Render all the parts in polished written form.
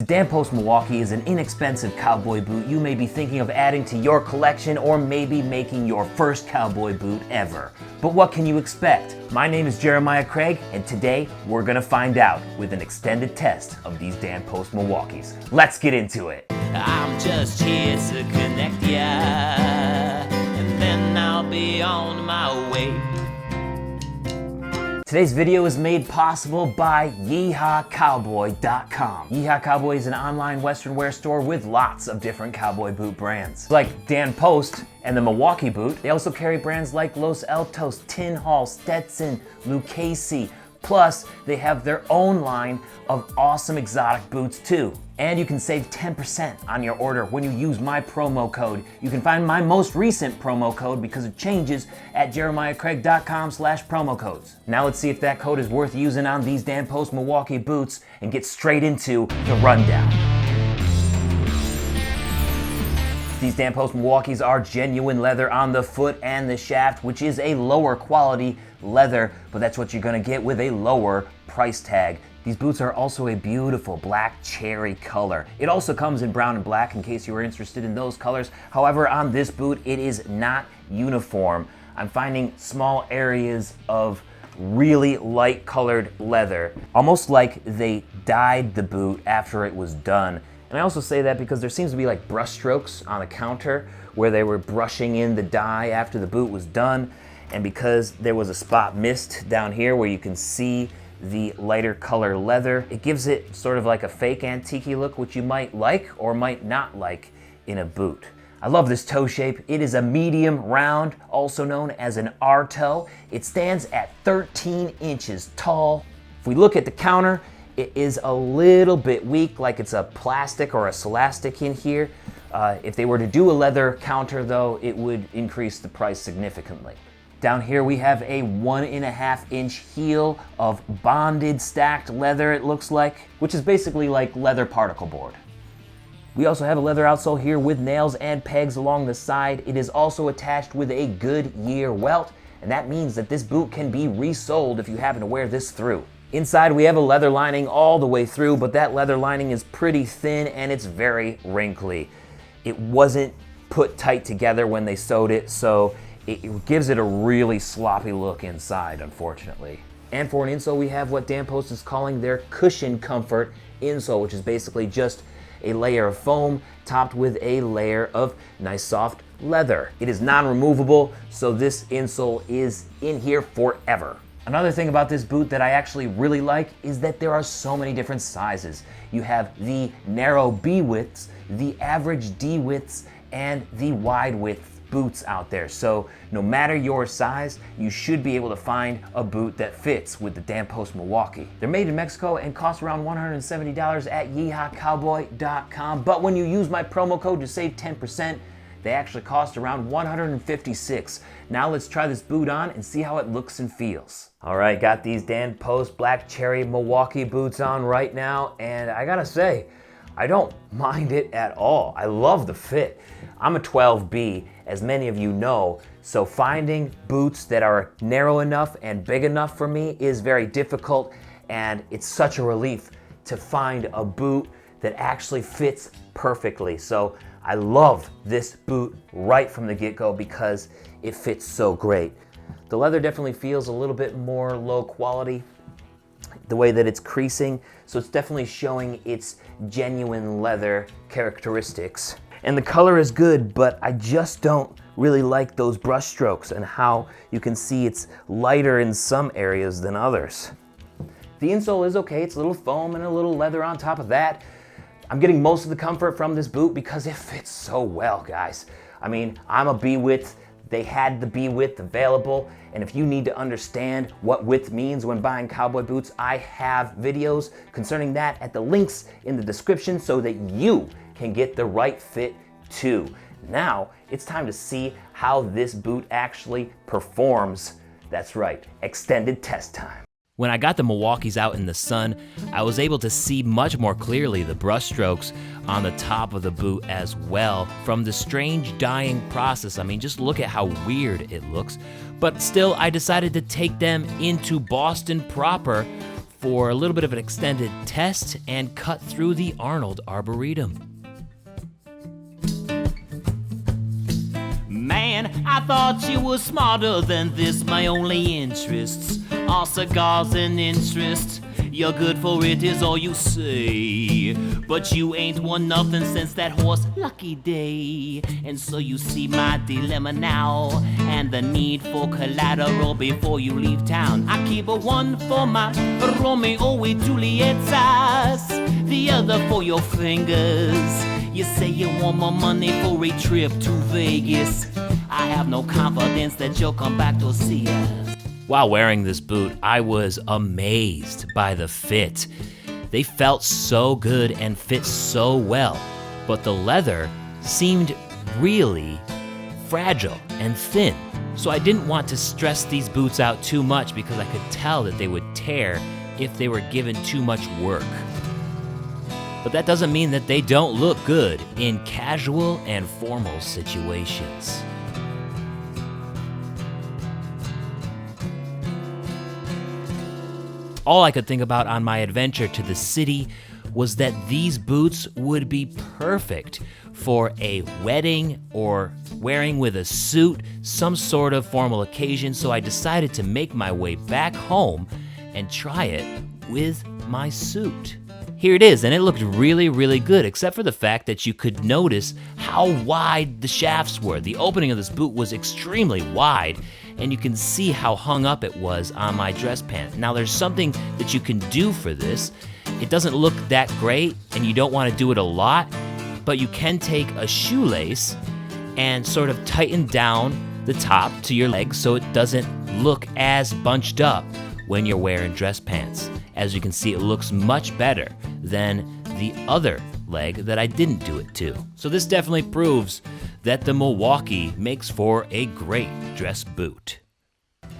The Dan Post Milwaukee is an inexpensive cowboy boot you may be thinking of adding to your collection or maybe making your first cowboy boot ever. But what can you expect? My name is Jeremiah Craig, and today we're gonna find out with an extended test of these Dan Post Milwaukees. Let's get into it. I'm just here to connect ya, and then I'll be on my way. Today's video is made possible by YeehawCowboy.com. Yeehaw Cowboy is an online Western wear store with lots of different cowboy boot brands. Like Dan Post and the Milwaukee boot, they also carry brands like Los Altos, Tin Hall, Stetson, Lucchese. Plus, they have their own line of awesome exotic boots too. And you can save 10% on your order when you use my promo code. You can find my most recent promo code because it changes at jeremiahcraig.com/promo codes. Now let's see if that code is worth using on these Dan Post Milwaukee boots and get straight into the rundown. These Dan Post Milwaukees are genuine leather on the foot and the shaft, which is a lower quality leather, but that's what you're gonna get with a lower price tag. These boots are also a beautiful black cherry color. It also comes in brown and black in case you are interested in those colors. However, on this boot, it is not uniform. I'm finding small areas of really light colored leather, almost like they dyed the boot after it was done. And I also say that because there seems to be like brush strokes on the counter where they were brushing in the dye after the boot was done. And because there was a spot missed down here where you can see the lighter color leather, it gives it sort of like a fake antique look, which you might like or might not like in a boot. I love this toe shape. It is a medium round, also known as an R toe. It stands at 13 inches tall. If we look at the counter, it is a little bit weak, like it's a plastic or a celastic in here. If they were to do a leather counter though, it would increase the price significantly. Down here we have a 1.5 inch heel of bonded stacked leather, it looks like, which is basically like leather particle board. We also have a leather outsole here with nails and pegs along the side. It is also attached with a Goodyear welt, and that means that this boot can be resoled if you happen to wear this through. Inside we have a leather lining all the way through, but that leather lining is pretty thin and it's very wrinkly. It wasn't put tight together when they sewed it, so it gives it a really sloppy look inside, unfortunately. And for an insole, we have what Dan Post is calling their Cushion Comfort insole, which is basically just a layer of foam topped with a layer of nice soft leather. It is non-removable, so this insole is in here forever. Another thing about this boot that I actually really like is that there are so many different sizes. You have the narrow B widths, the average D widths, and the wide width boots out there. So no matter your size, you should be able to find a boot that fits with the Dan Post Milwaukee. They're made in Mexico and cost around $170 at YeehawCowboy.com, but when you use my promo code to save 10%, they actually cost around $156. Now let's try this boot on and see how it looks and feels. All right, got these Dan Post Black Cherry Milwaukee boots on right now, and I gotta say, I don't mind it at all. I love the fit. I'm a 12B, as many of you know, so finding boots that are narrow enough and big enough for me is very difficult, and it's such a relief to find a boot that actually fits perfectly. So I love this boot right from the get-go because it fits so great. The leather definitely feels a little bit more low quality, the way that it's creasing, so it's definitely showing its genuine leather characteristics. And the color is good, but I just don't really like those brush strokes and how you can see it's lighter in some areas than others. The insole is okay, it's a little foam and a little leather on top of that. I'm getting most of the comfort from this boot because it fits so well, guys. I mean, I'm a B width. They had the B width available, and if you need to understand what width means when buying cowboy boots, I have videos concerning that at the links in the description so that you can get the right fit too. Now, it's time to see how this boot actually performs. That's right, extended test time. When I got the Milwaukees out in the sun, I was able to see much more clearly the brush strokes on the top of the boot as well from the strange dyeing process. I mean, just look at how weird it looks. But still, I decided to take them into Boston proper for a little bit of an extended test and cut through the Arnold Arboretum. Man, I thought you were smarter than this. My only interests are cigars and interest. You're good for it is all you say, but you ain't won nothing since that horse Lucky Day. And so you see my dilemma now, and the need for collateral before you leave town. I keep a one for my Romeo and Juliet's, the other for your fingers. You say you want more money for a trip to Vegas. I have no confidence that you'll come back to see us. While wearing this boot, I was amazed by the fit. They felt so good and fit so well, but the leather seemed really fragile and thin. So I didn't want to stress these boots out too much because I could tell that they would tear if they were given too much work. But that doesn't mean that they don't look good in casual and formal situations. All I could think about on my adventure to the city was that these boots would be perfect for a wedding or wearing with a suit, some sort of formal occasion, so I decided to make my way back home and try it with my suit. Here it is, and it looked really, really good, except for the fact that you could notice how wide the shafts were. The opening of this boot was extremely wide, and you can see how hung up it was on my dress pant. Now, there's something that you can do for this. It doesn't look that great, and you don't want to do it a lot, but you can take a shoelace and sort of tighten down the top to your legs so it doesn't look as bunched up when you're wearing dress pants. As you can see, it looks much better than the other leg that I didn't do it to. So this definitely proves that the Milwaukee makes for a great dress boot.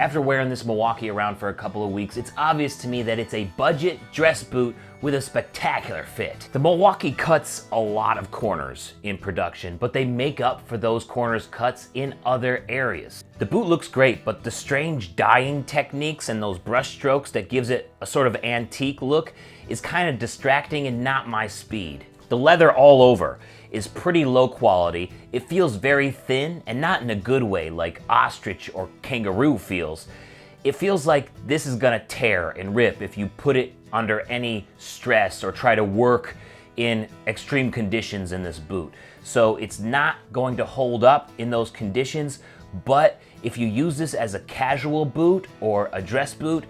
After wearing this Milwaukee around for a couple of weeks, it's obvious to me that it's a budget dress boot with a spectacular fit. The Milwaukee cuts a lot of corners in production, but they make up for those corners cuts in other areas. The boot looks great, but the strange dyeing techniques and those brush strokes that gives it a sort of antique look is kind of distracting and not my speed. The leather all over is pretty low quality. It feels very thin and not in a good way like ostrich or kangaroo feels. It feels like this is gonna tear and rip if you put it under any stress or try to work in extreme conditions in this boot. So it's not going to hold up in those conditions, but if you use this as a casual boot or a dress boot,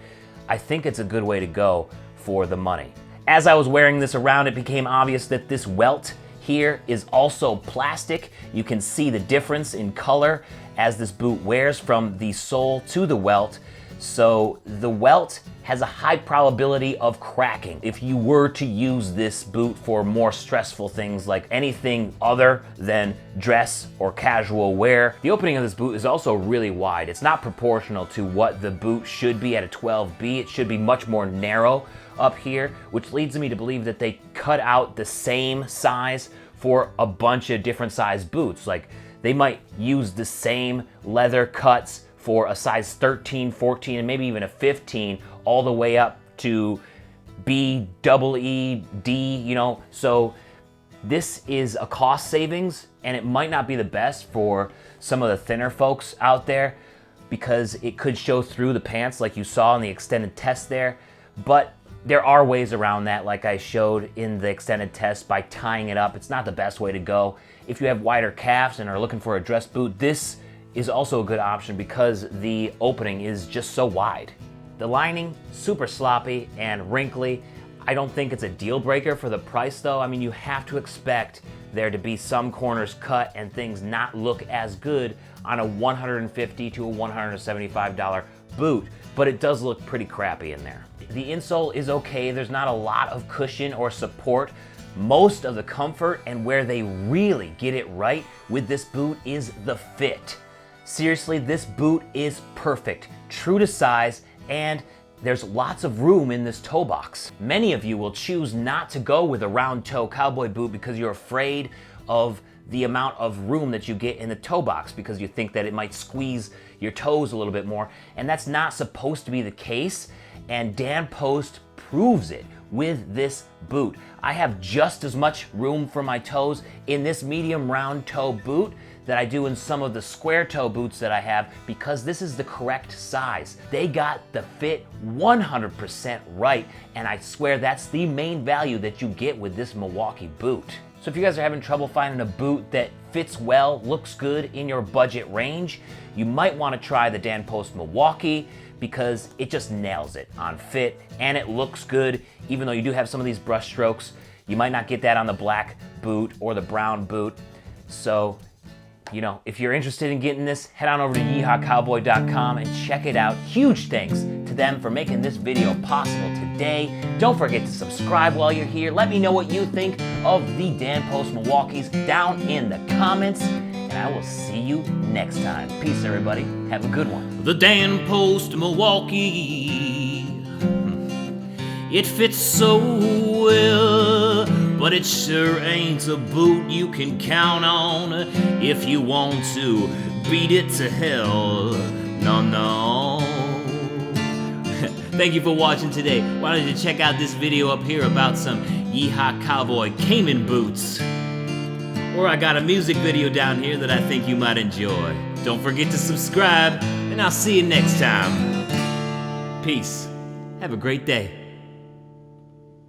I think it's a good way to go for the money. As I was wearing this around, it became obvious that this welt here is also plastic. You can see the difference in color as this boot wears from the sole to the welt. So the welt has a high probability of cracking if you were to use this boot for more stressful things like anything other than dress or casual wear. The opening of this boot is also really wide. It's not proportional to what the boot should be at a 12B. It should be much more narrow up here, which leads me to believe that they cut out the same size for a bunch of different size boots. Like they might use the same leather cuts for a size 13, 14, and maybe even a 15, all the way up to B, double E, D, you know. So this is a cost savings, and it might not be the best for some of the thinner folks out there because it could show through the pants like you saw in the extended test there. But there are ways around that, like I showed in the extended test, by tying it up. It's not the best way to go. If you have wider calves and are looking for a dress boot, this is also a good option because the opening is just so wide. The lining, super sloppy and wrinkly. I don't think it's a deal breaker for the price though. I mean, you have to expect there to be some corners cut and things not look as good on a $150 to a $175 boot, but it does look pretty crappy in there. The insole is okay. There's not a lot of cushion or support. Most of the comfort and where they really get it right with this boot is the fit. Seriously, this boot is perfect, true to size, and there's lots of room in this toe box. Many of you will choose not to go with a round toe cowboy boot because you're afraid of the amount of room that you get in the toe box because you think that it might squeeze your toes a little bit more, and that's not supposed to be the case. And Dan Post proves it with this boot. I have just as much room for my toes in this medium round toe boot that I do in some of the square toe boots that I have, because this is the correct size. They got the fit 100% right, and I swear that's the main value that you get with this Milwaukee boot. So if you guys are having trouble finding a boot that fits well, looks good in your budget range, you might want to try the Dan Post Milwaukee, because it just nails it on fit and it looks good. Even though you do have some of these brush strokes, you might not get that on the black boot or the brown boot. So, you know, if you're interested in getting this, head on over to yeehawcowboy.com and check it out. Huge thanks to them for making this video possible today. Don't forget to subscribe while you're here. Let me know what you think of the Dan Post Milwaukees down in the comments, and I will see you next time. Peace, everybody. Have a good one. The Dan Post Milwaukee, it fits so well, but it sure ain't a boot you can count on if you want to beat it to hell. No, no. Thank you for watching today. Why don't you check out this video up here about some Yeehaw Cowboy Cayman boots. Or I got a music video down here that I think you might enjoy. Don't forget to subscribe, and I'll see you next time. Peace. Have a great day.